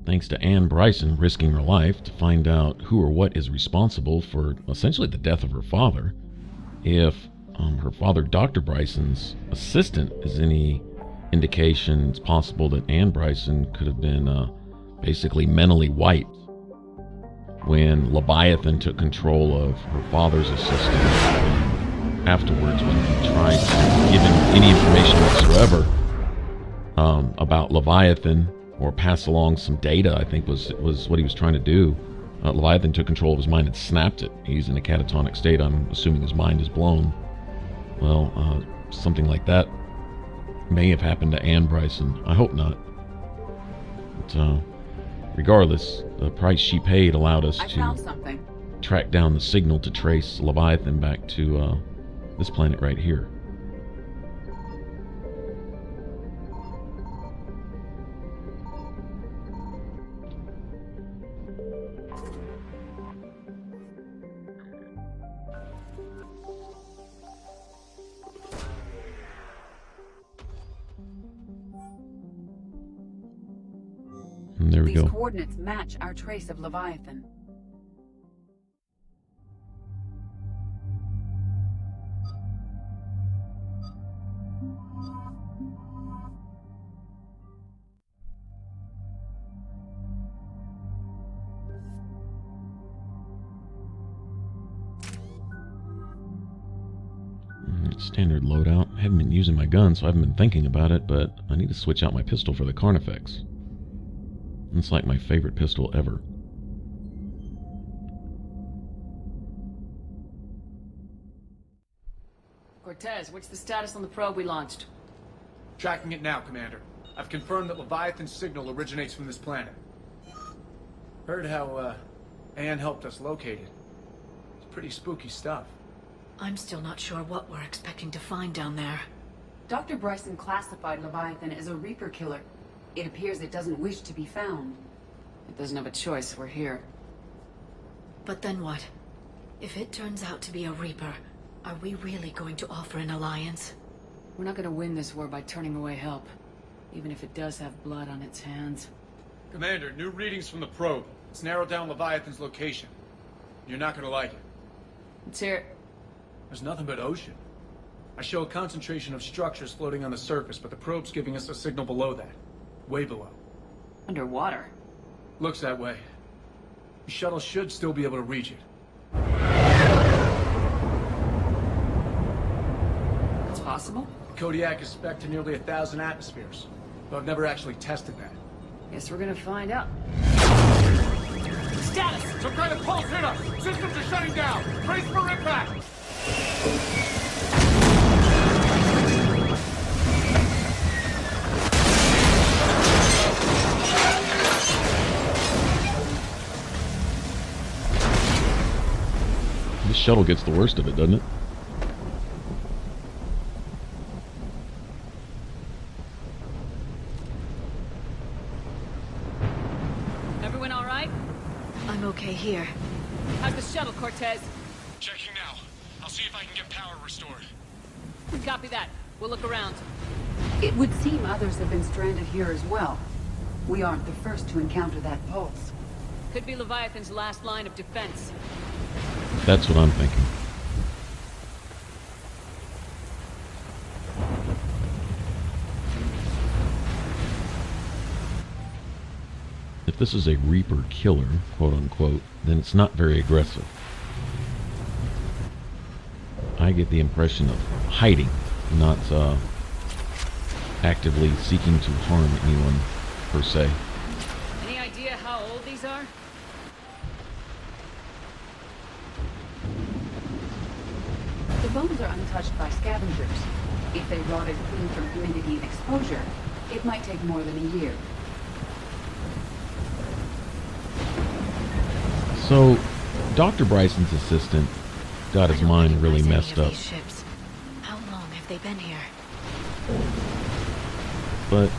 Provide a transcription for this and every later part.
thanks to Anne Bryson risking her life to find out who or what is responsible for essentially the death of her father. If her father, Dr. Bryson's assistant, is any indication, it's possible that Anne Bryson could have been basically mentally wiped when Leviathan took control of her father's assistant. Afterwards, when he tried to give him any information whatsoever about Leviathan, or pass along some data, I think was what he was trying to do. Leviathan took control of his mind and snapped it. He's in a catatonic state. I'm assuming his mind is blown. Well, something like that may have happened to Anne Bryson. I hope not. But regardless, the price she paid allowed us to track down the signal to trace Leviathan back to this planet right here. And there we go. These coordinates match our trace of Leviathan. Standard loadout. I haven't been using my gun, so I haven't been thinking about it, but I need to switch out my pistol for the Carnifex. It's like my favorite pistol ever. Cortez, what's the status on the probe we launched? Tracking it now, Commander. I've confirmed that Leviathan's signal originates from this planet. Heard how, Anne helped us locate it. It's pretty spooky stuff. I'm still not sure what we're expecting to find down there. Dr. Bryson classified Leviathan as a Reaper killer. It appears it doesn't wish to be found. It doesn't have a choice, we're here. But then what? If it turns out to be a Reaper, are we really going to offer an alliance? We're not gonna win this war by turning away help, even if it does have blood on its hands. Commander, new readings from the probe. It's narrowed down Leviathan's location. You're not gonna like it. Let's hear it. There's nothing but ocean. I show a concentration of structures floating on the surface, but the probe's giving us a signal below that. Way below. Underwater? Looks that way. The shuttle should still be able to reach it. It's possible? The Kodiak is spec'd to nearly 1,000 atmospheres, but I've never actually tested that. Guess we're gonna find out. Status! Some kind of pulse hit us! Systems are shutting down! Brace for impact! This shuttle gets the worst of it, doesn't it? Everyone all right? I'm okay here. How's the shuttle, Cortez? Checking now. I'll see if I can get power restored. Copy that. We'll look around. It would seem others have been stranded here as well. We aren't the first to encounter that pulse. Could be Leviathan's last line of defense. That's what I'm thinking. If this is a Reaper killer, quote unquote, then it's not very aggressive. I get the impression of hiding, not actively seeking to harm anyone, per se. Any idea how old these are? The bones are untouched by scavengers. If they rotted clean from humidity and exposure, it might take more than a year. So, Dr. Bryson's assistant got his mind really messed up. How long have they been here? But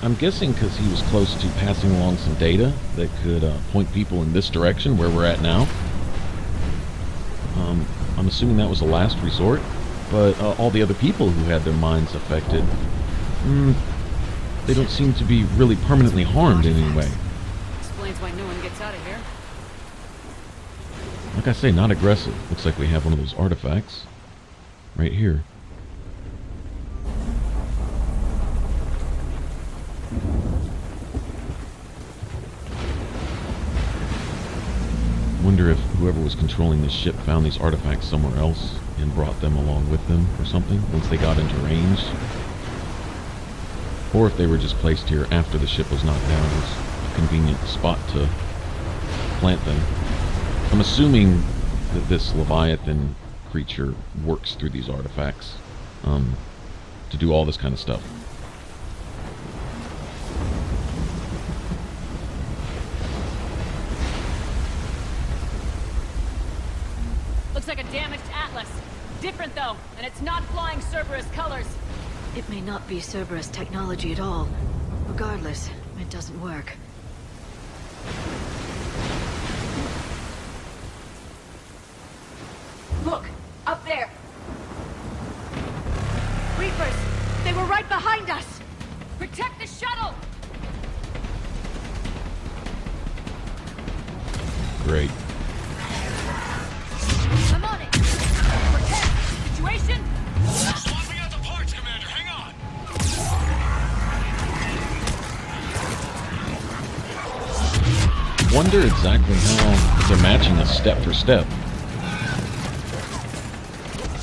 I'm guessing because he was close to passing along some data that could point people in this direction where we're at now. I'm assuming that was a last resort, but all the other people who had their minds affected, they don't seem to be really permanently harmed in any way. Like I say, not aggressive. Looks like we have one of those artifacts right here. Wonder if whoever was controlling this ship found these artifacts somewhere else and brought them along with them or something once they got into range. Or if they were just placed here after the ship was knocked down as a convenient spot to plant them. I'm assuming that this Leviathan creature works through these artifacts to do all this kind of stuff. Looks like a damaged Atlas. Different though, and it's not flying Cerberus colors. It may not be Cerberus technology at all. Regardless, it doesn't work. Look, up there. Reapers, they were right behind us. Protect the shuttle. Great. I'm on it. Protect. Situation? Swapping out the parts, Commander. Hang on. Wonder exactly how they're matching us step for step.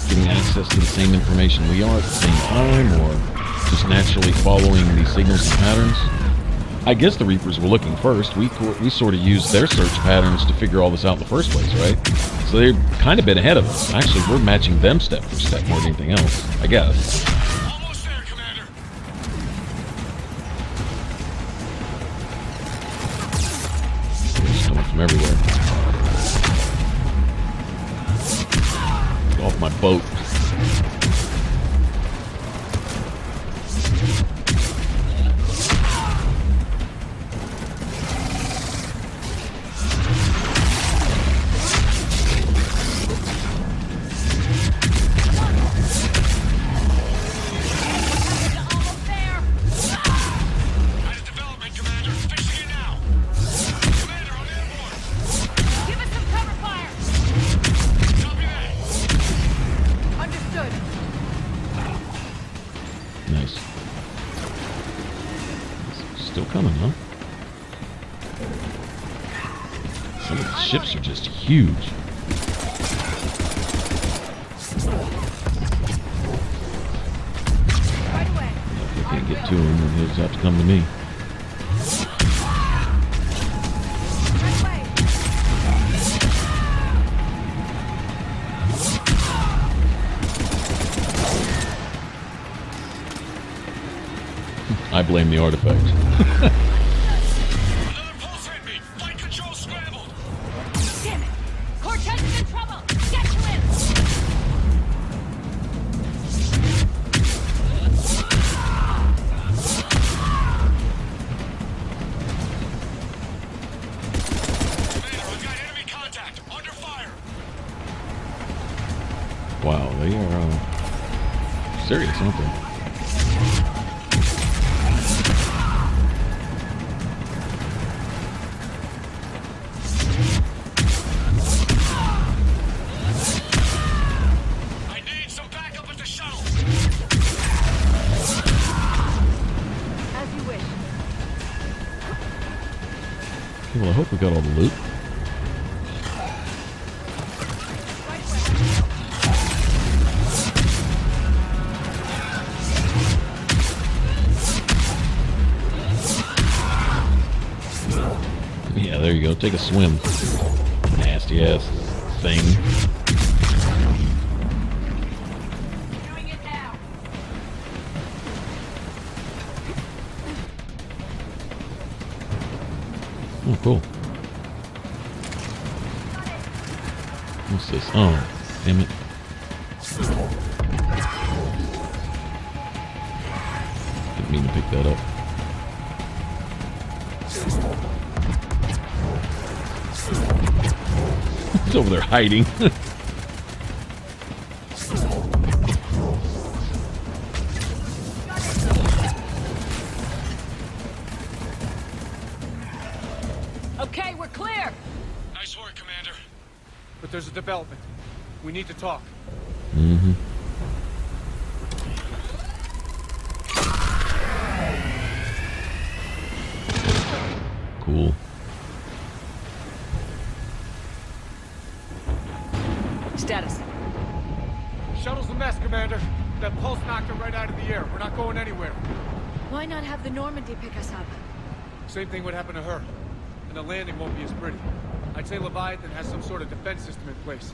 Getting access to the same information we are at the same time, or just naturally following these signals and patterns. I guess the Reapers were looking first. We sort of used their search patterns to figure all this out in the first place, right? So they're kind of been ahead of us. Actually, we're matching them step for step more than anything else, I guess. Almost there, Commander. It's coming from everywhere. Get off my boat. Almost there. Nice development, Commander. Fixing it now. Commander, on airborne. Give us some cover fire. Copy that. Understood. Nice. Still coming, huh? Some of the ships are just huge. Right away. If we can't get to him, then he'll just have to come to me. Right away. I blame the artifact. Another pulse hit me. Flight control scrambled. Damn it. Cortez is in trouble. Get to him. Commander, I've got enemy contact. Under fire. Wow, they are serious, aren't they? I need some backup at the shuttle. As you wish. Okay, well, I hope we got all the loot. Yeah, there you go. Take a swim. Nasty ass thing. Doing it now. Oh, cool. What's this? Oh, damn it. Didn't mean to pick that up. He's over there hiding. Okay, we're clear. Nice work, Commander. but there's a development. We need to talk. Mm-hmm. Cool. Status. Shuttle's a mess, Commander. That pulse knocked her right out of the air. We're not going anywhere. Why not have the Normandy pick us up? Same thing would happen to her. And the landing won't be as pretty. I'd say Leviathan has some sort of defense system in place.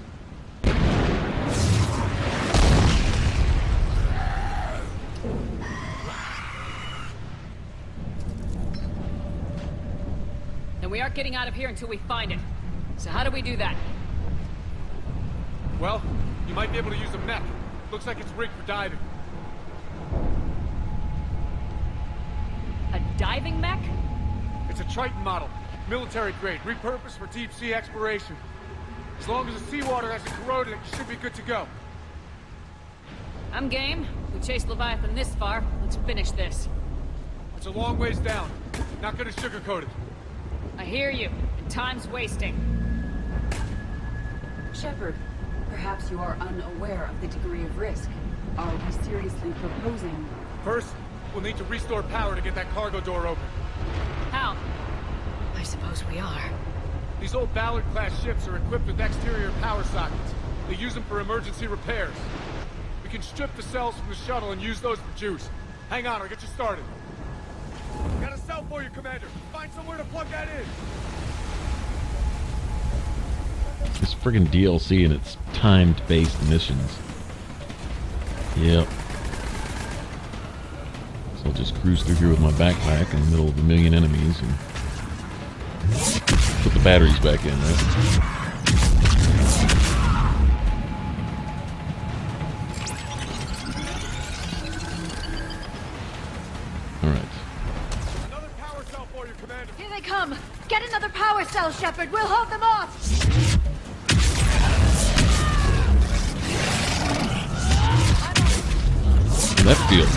And we aren't getting out of here until we find it. So how do we do that? Well, you might be able to use a mech. Looks like it's rigged for diving. A diving mech? It's a Triton model. Military grade, repurposed for deep sea exploration. As long as the seawater hasn't corroded, you should be good to go. I'm game. We chased Leviathan this far. Let's finish this. It's a long ways down. Not gonna sugarcoat it. I hear you, and time's wasting. Shepard, perhaps you are unaware of the degree of risk. Are we seriously proposing? First, we'll need to restore power to get that cargo door open. How? I suppose we are. These old Vanguard Class ships are equipped with exterior power sockets. They use them for emergency repairs. We can strip the cells from the shuttle and use those for juice. Hang on, I'll get you started. Got a cell for you, Commander. Find somewhere to plug that in. This friggin' DLC and its timed-based missions. Yep. So I'll just cruise through here with my backpack in the middle of a million enemies and put the batteries back in, right? Alright. Another power cell for you, Commander. Here they come! Get another power cell, Shepard! We'll hold them off! That feels.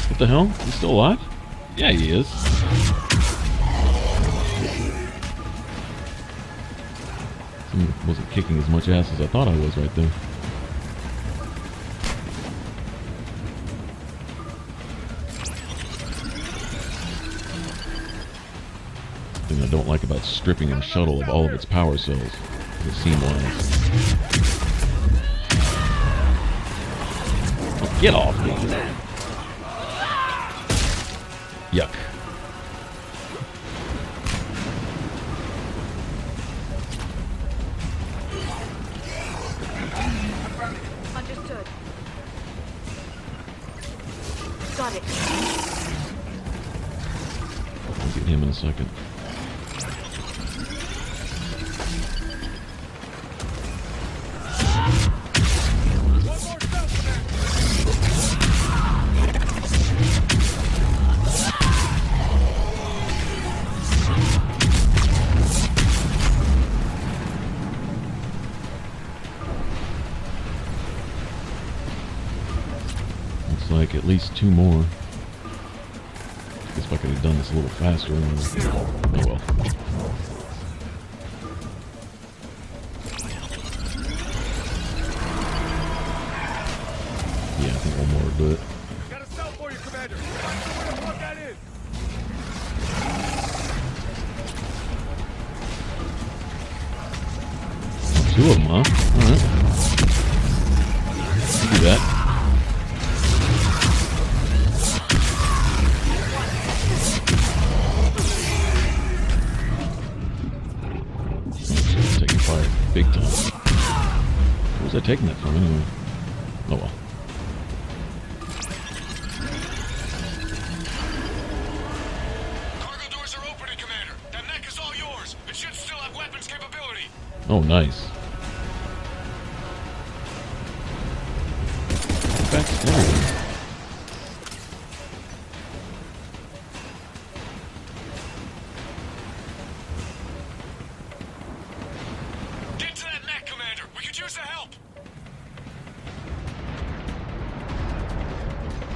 What the hell? He's still alive? Yeah, he is. Wasn't kicking as much ass as I thought I was right there. Thing I don't like about stripping a shuttle of all of its power cells. It seemed wise. Oh, get off me! Yuck. Understood. Got it. I'll get him in a second. Like at least two more. Guess if I could have done this a little faster. Oh well. Yeah, I think one more will do it. Got a cell for you, Commander. Find somewhere to plug that in. Two of them, huh? Alright. Do that. Taking fire big time. Where was I taking that from anyway? Oh well. Cargo doors are opening, Commander. That mech is all yours. It should still have weapons capability. Oh, nice. Back there. Get to that mech, Commander. We can could use the help.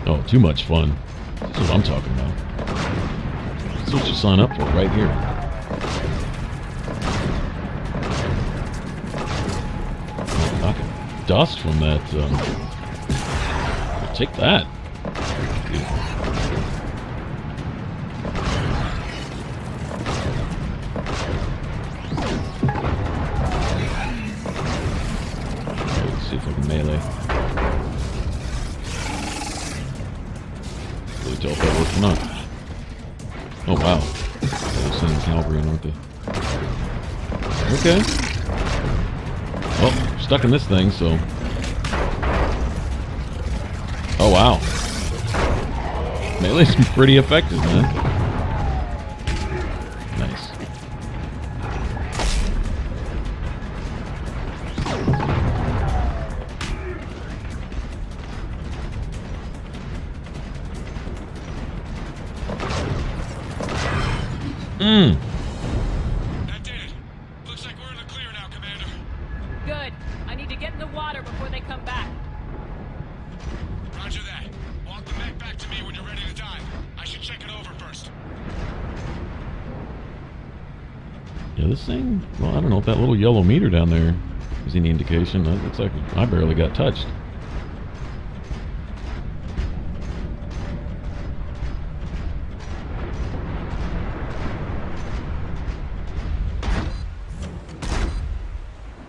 Oh, too much fun. That's what I'm talking about. That's what you sign up for right here. I can dust from that. Take that. Let's see if I can melee. Really tell if that works or not. Oh wow. They're sending cavalry in, aren't they? Okay. Well, stuck in this thing, so. Oh wow. Melee's pretty effective, man. Nice. That did it. Looks like we're in the clear now, Commander. Good. I need to get in the water before they come back. Roger that. Walk the mech back to me when you're ready to dive. I should check it over first. Yeah, this thing, well, I don't know if that little yellow meter down there is any indication. That looks like I barely got touched.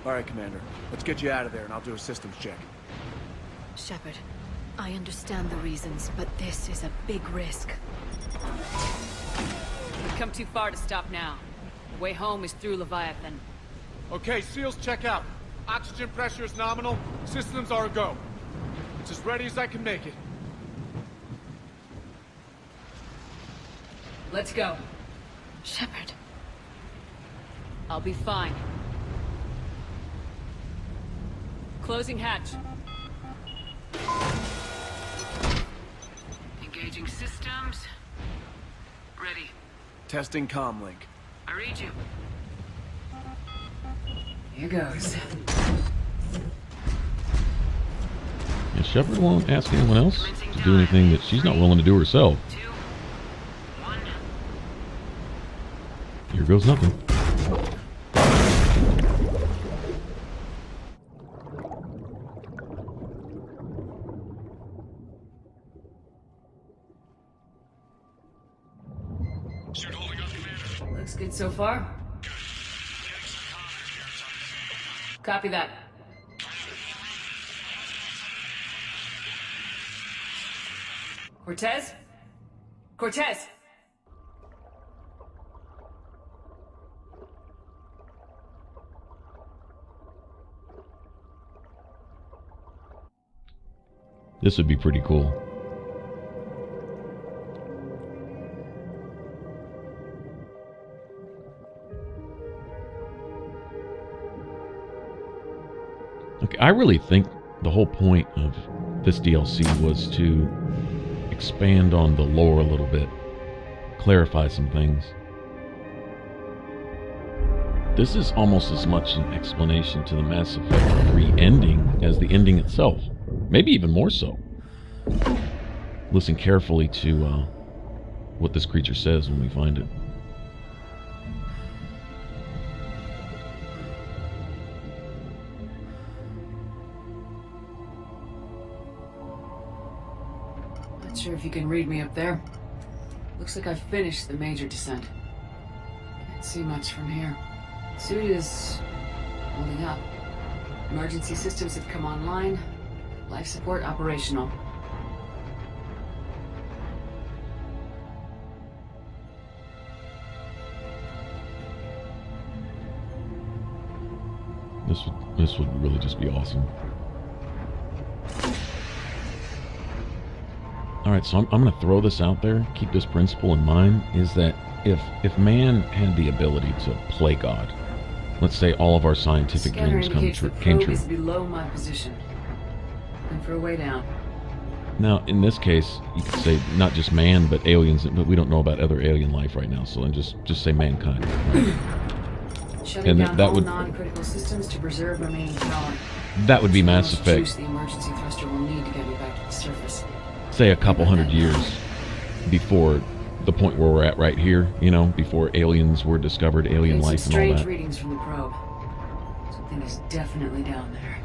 All right, Commander. Let's get you out of there, and I'll do a systems check. Shepard, I understand the reasons, but this is a big risk. We've come too far to stop now. The way home is through Leviathan. Okay, SEALs, check out. Oxygen pressure is nominal. Systems are a go. It's as ready as I can make it. Let's go. Shepard. I'll be fine. Closing hatch. Engaging systems. Ready. Testing comlink. I read you. Here goes. Yeah, Shepard won't ask anyone else to do anything that she's not willing to do herself. 2, 1. Here goes nothing. Suit holding up, Commander. Looks good so far. Getting some contact here. It's on. Copy that. Cortez? Cortez! This would be pretty cool. Okay, I really think the whole point of this DLC was to expand on the lore a little bit, clarify some things. This is almost as much an explanation to the Mass Effect 3 ending as the ending itself. Maybe even more so. Listen carefully to what this creature says when we find it. Not sure if you can read me up there. Looks like I've finished the major descent. Can't see much from here. Suit is holding up. Emergency systems have come online. Life support operational. This would really just be awesome. Alright, so I'm going to throw this out there. Keep this principle in mind, is that if man had the ability to play God, let's say all of our scientific Scanner dreams indicates the came probe true. is below my position. Looking for a way down. Now, in this case, you could say not just man, but aliens, but we don't know about other alien life right now, so then just say mankind. Right? Shutting And down that all would non-critical systems to preserve remaining power. that would be How Mass much juice Effect. the emergency thruster will need to get me back to the surface. Say a couple hundred years before the point where we're at right here. You know, before aliens were discovered, alien Getting life some and all strange that. readings from the probe. Something is definitely down there.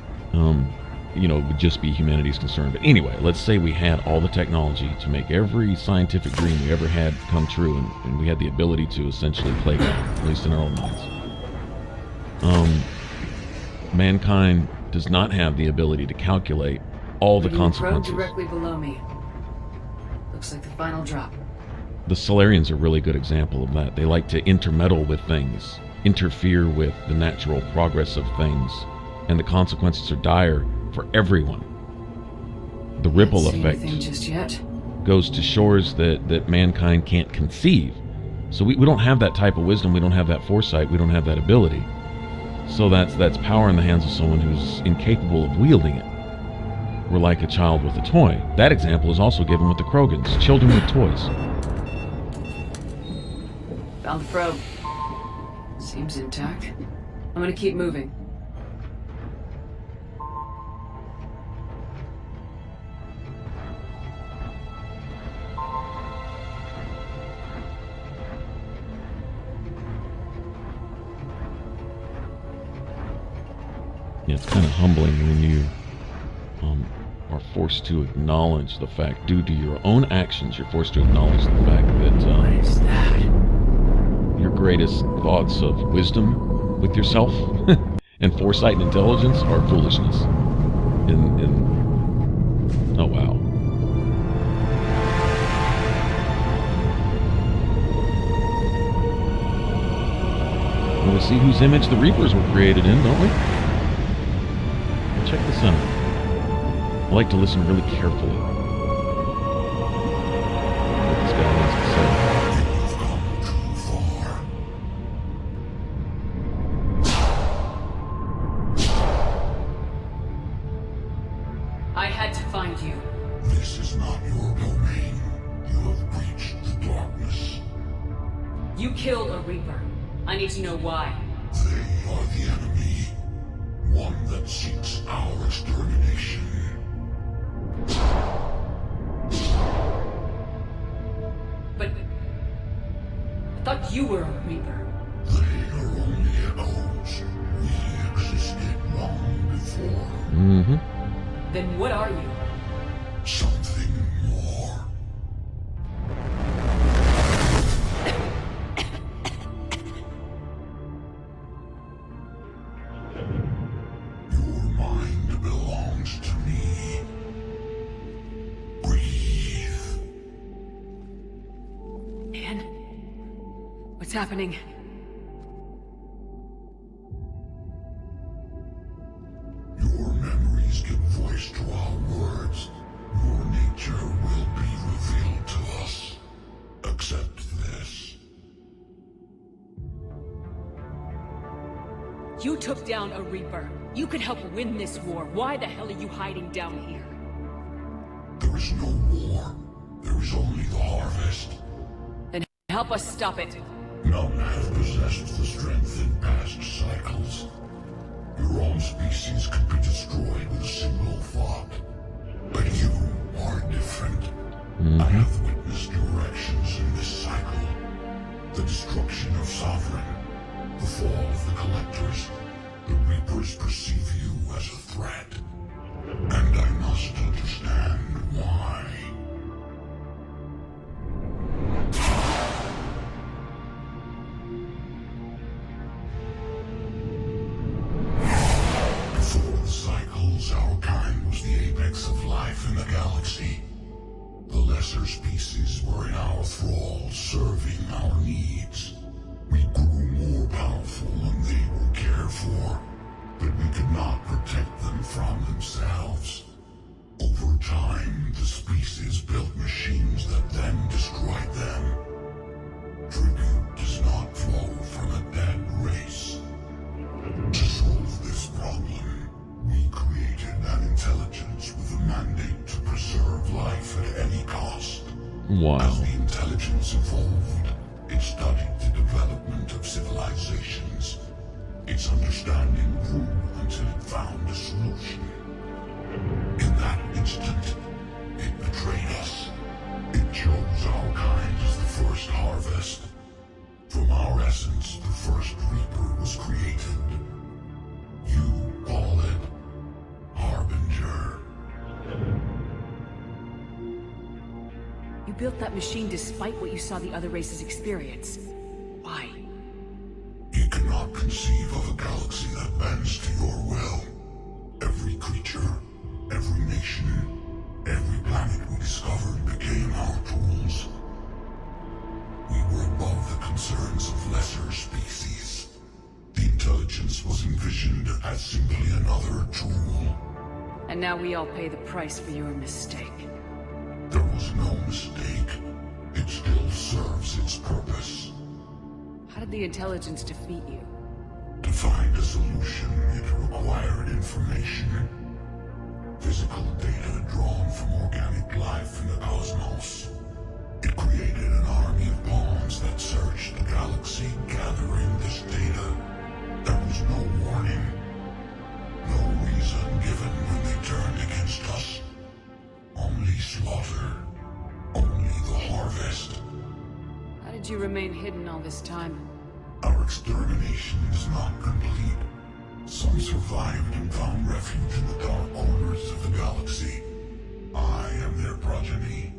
You know, it would just be humanity's concern. But anyway, let's say we had all the technology to make every scientific dream we ever had come true, and we had the ability to essentially play God, at least in our own minds. Mankind does not have the ability to calculate all the Reading probe consequences. directly below me. Looks like the final drop. The Solarians are a really good example of that. They like to intermeddle with things, interfere with the natural progress of things, and the consequences are dire for everyone. The ripple Can't see effect anything just yet. goes to shores that mankind can't conceive. So we don't have that type of wisdom, we don't have that foresight, we don't have that ability. So that's power in the hands of someone who's incapable of wielding it. We're like a child with a toy. That example is also given with the Krogans, children with toys. Found the probe. Seems intact. I'm gonna keep moving. Yeah, it's kind of humbling when you are forced to acknowledge the fact, due to your own actions, you're forced to acknowledge the fact that What is that? your greatest thoughts of wisdom with yourself and foresight and intelligence are foolishness. Oh wow. Well, we see whose image the Reapers were created in, don't we? Check this out. I like to listen really carefully. What this guy has to say. I had to find you. This is not your domain. You have breached the darkness. You killed a Reaper. I need to know why. They are the enemy. One that seeks our extermination. But I thought you were a Reaper. They are only echoes. We existed long before. Mm-hmm. Then what are you? Something more. Your mind belongs to me. Breathe. Man? What's happening? Your memories give voice to our words. Your nature will be revealed to us. Accept this. You took down a Reaper. You could help win this war. Why the hell are you hiding down here? There is no war. There is only the harvest. Then help us stop it. None have possessed the strength in past cycles. Your own species could be destroyed with a single thought. But you are different. I have witnessed your actions in this cycle. The destruction of Sovereign. The fall of the Collectors. The Reapers perceive you as a threat. And I must understand why. Before the cycles, our kind was the apex of life in the galaxy. The lesser species were in our thrall, serving our needs. We grew more powerful and they were cared for, but we could not protect them from themselves. Over time, the species built machines that then destroyed them. Tribute does not flow from a dead race. To solve this problem, we created an intelligence with a mandate to preserve life at any cost. Wow. As the intelligence evolved, it studied the development of civilizations, Its understanding grew until it found a solution. In that instant, it betrayed us. It chose our kind as the first harvest. From our essence, the first Reaper was created. You call it Harbinger. You built that machine despite what you saw the other races experience. Why? You cannot conceive of a galaxy that bends to your will. Every creature, every nation, every planet we discovered became our tools. We were above the concerns of lesser species. The intelligence was envisioned as simply another tool. And now we all pay the price for your mistake. There was no mistake. It still serves its purpose. How did the intelligence defeat you? To find a solution, it required information. Physical data drawn from organic life in the cosmos. It created an army of pawns that searched the galaxy, gathering this data. There was no warning. No reason given when they turned against us. Only slaughter. Only the harvest. How did you remain hidden all this time? Our extermination is not complete. Some survived and found refuge in the dark corners of the galaxy. I am their progeny.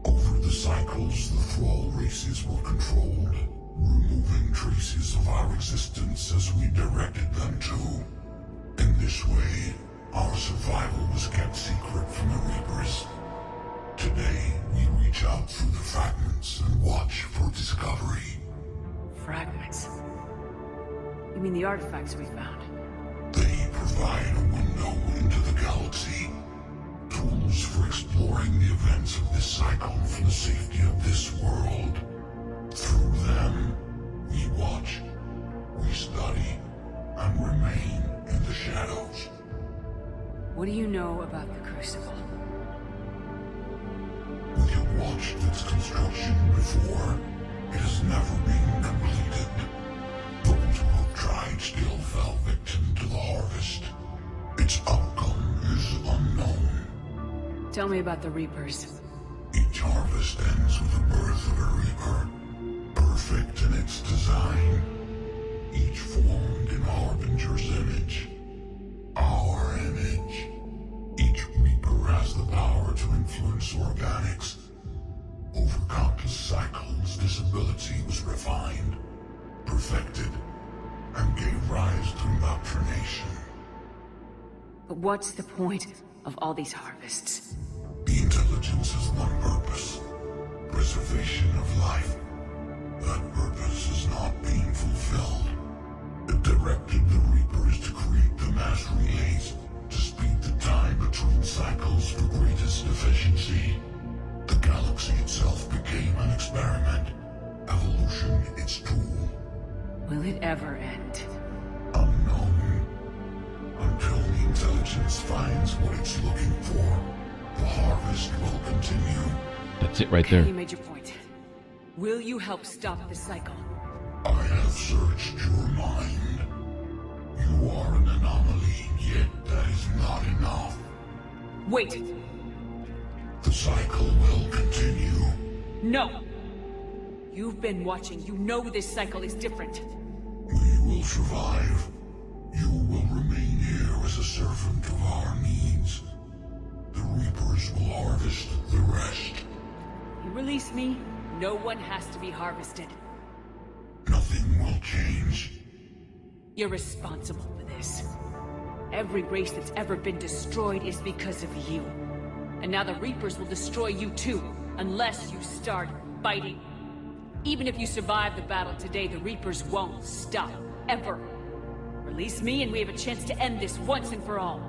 Over the cycles, the Thrall races were controlled, removing traces of our existence as we directed them to. In this way, our survival was kept secret from the Reapers. Today, we reach out through the fragments and watch for discovery. Fragments? You mean the artifacts we found? They provide a window into the galaxy. Tools for exploring the events of this cycle for the safety of this world. Through them, we watch, we study, and remain in the shadows. What do you know about the Crucible? We have watched its construction before. It has never been completed. Those who have tried still fell victim to the harvest. Its outcome is unknown. Tell me about the Reapers. Each harvest ends with the birth of a Reaper, perfect in its design. Each formed in Harbinger's image. Our image. Each Reaper has the power to influence organics. Over countless cycles, this ability was refined, perfected, and gave rise to indoctrination. But what's the point of all these harvests? The intelligence has one purpose: preservation of life. That purpose is not being fulfilled. It directed the Reapers to create the mass relays to speed the time between cycles for greatest efficiency. The galaxy itself became an experiment. Evolution its tool. Will it ever end? Unknown. Until the intelligence finds what it's looking for, the harvest will continue. That's it right Okay, there. you made your point. Will you help stop the cycle? I have searched your mind. You are an anomaly, yet that is not enough. Wait! The cycle will continue. No! You've been watching. You know this cycle is different. We will survive. You will remain here as a servant of our needs. The Reapers will harvest the rest. You release me, no one has to be harvested. Nothing will change. You're responsible for this. Every race that's ever been destroyed is because of you. And now the Reapers will destroy you too, unless you start fighting. Even if you survive the battle today, the Reapers won't stop, ever. Release me and we have a chance to end this once and for all.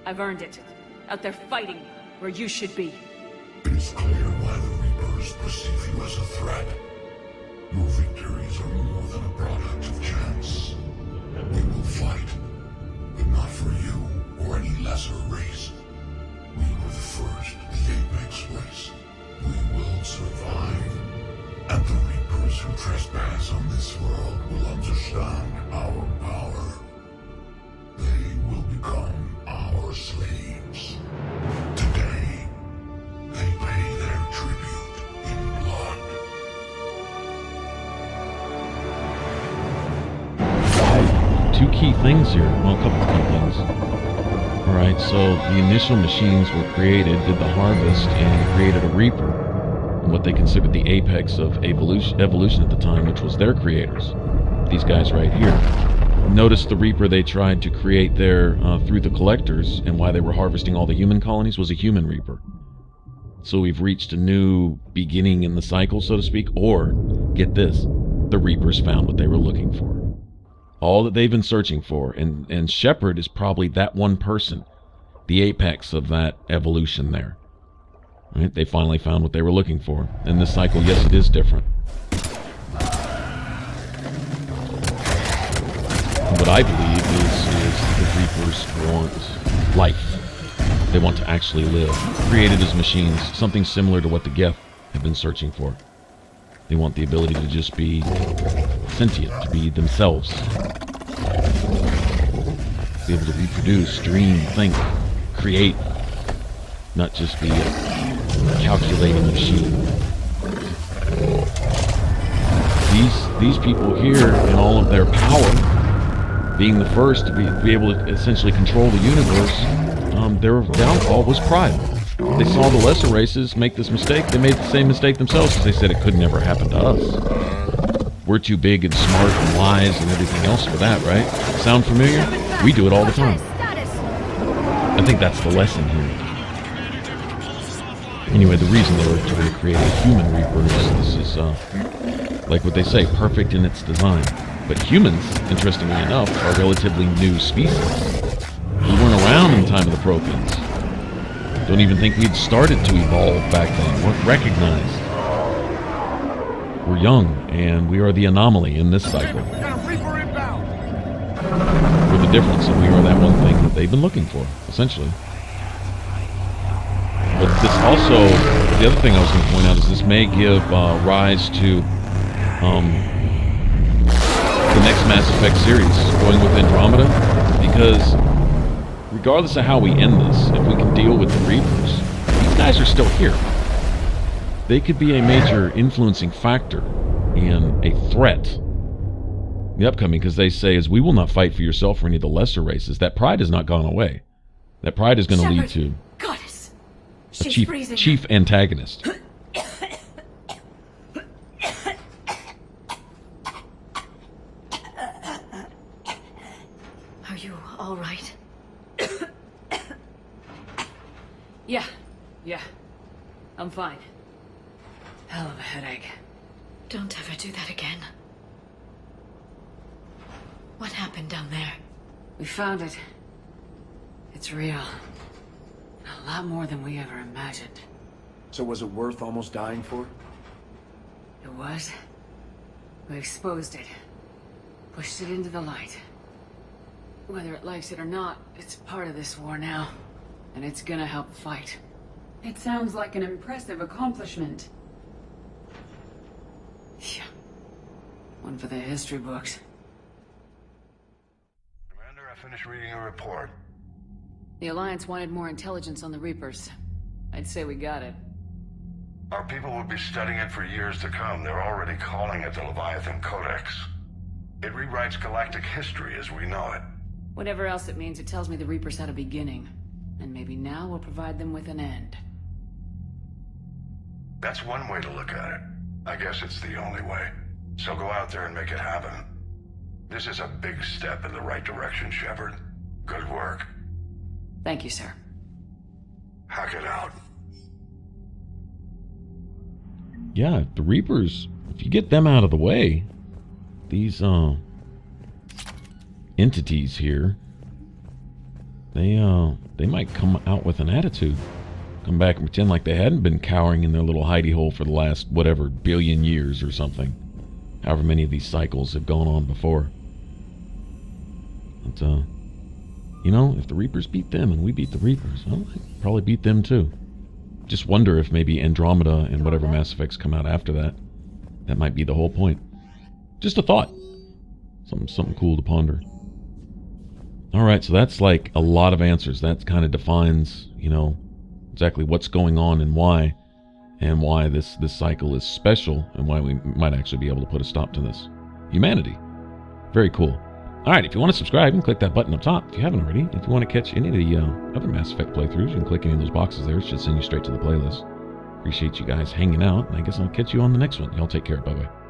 I've earned it. Out there fighting, where you should be. It is clear why the Reapers perceive you as a threat. Your victories are more than a product of chance. We will fight, but not for you or any lesser race. We were the first, the Apex race. We will survive. And the Reapers who trespass on this world will understand our power. They will become our slaves. Today, they pay their tribute in blood. Two key things here. Well, a couple of key things. Alright, so the initial machines were created, did the harvest, and created a Reaper. And what they considered the apex of evolution at the time, which was their creators. These guys right here. Notice the Reaper they tried to create there through the collectors, and why they were harvesting all the human colonies was a human Reaper. So we've reached a new beginning in the cycle, so to speak, or, get this, the Reapers found what they were looking for. All that they've been searching for, and Shepard is probably that one person, the apex of that evolution there. Right? They finally found what they were looking for. In this cycle, yes, it is different. What I believe is the Reapers want life. They want to actually live. Created as machines, something similar to what the Geth have been searching for. They want the ability to just be sentient, to be themselves. Be able to reproduce, dream, think, create. Not just be a calculating machine. These people here, in all of their power, being the first to be able to essentially control the universe, their downfall was pride. They saw the lesser races make this mistake. They made the same mistake themselves because they said it could never happen to us. We're too big and smart and wise and everything else for that, right? Sound familiar? We do it all the time. I think that's the lesson here. Anyway, the reason they were trying to create a human Reaper is this is, like what they say, perfect in its design. But humans, interestingly enough, are a relatively new species. We weren't around in the time of the Protheans. Don't even think we'd started to evolve back then. Weren't recognized. We're young, and we are the anomaly in this cycle. We're the difference, and we are that one thing that they've been looking for, essentially. But this also, the other thing I was going to point out is this may give rise to the next Mass Effect series, going with Andromeda, because regardless of how we end this, if we can deal with the Reapers, these guys are still here. They could be a major influencing factor and a threat in the upcoming, because they say, we will not fight for yourself or any of the lesser races. That pride has not gone away. That pride is going to lead to Goddess. a chief antagonist. Are you all right? Yeah. I'm fine. Hell of a headache. Don't ever do that again. What happened down there? We found it. It's real. A lot more than we ever imagined. So was it worth almost dying for? It was. We exposed it. Pushed it into the light. Whether it likes it or not, it's part of this war now. And it's gonna help fight. It sounds like an impressive accomplishment. Yeah. One for the history books. Commander, I finished reading your report. The Alliance wanted more intelligence on the Reapers. I'd say we got it. Our people will be studying it for years to come. They're already calling it the Leviathan Codex. It rewrites galactic history as we know it. Whatever else it means, it tells me the Reapers had a beginning. And maybe now we'll provide them with an end. That's one way to look at it. I guess it's the only way. So go out there and make it happen. This is a big step in the right direction, Shepard. Good work. Thank you, sir. Hack it out. Yeah, the Reapers, if you get them out of the way, these entities here, they might come out with an attitude. Come back and pretend like they hadn't been cowering in their little hidey hole for the last, whatever, billion years or something. However many of these cycles have gone on before. But, you know, if the Reapers beat them and we beat the Reapers, well, I'd probably beat them too. Just wonder if maybe Andromeda and whatever Mass Effects come out after that, that might be the whole point. Just a thought. Something cool to ponder. Alright, so that's like a lot of answers. That kind of defines, you know, exactly what's going on and why this cycle is special, and why we might actually be able to put a stop to this. Humanity. Very cool. Alright, if you want to subscribe, you can click that button up top if you haven't already. If you want to catch any of the other Mass Effect playthroughs, you can click any of those boxes there. It should send you straight to the playlist. Appreciate you guys hanging out, and I guess I'll catch you on the next one. Y'all take care. Bye-bye.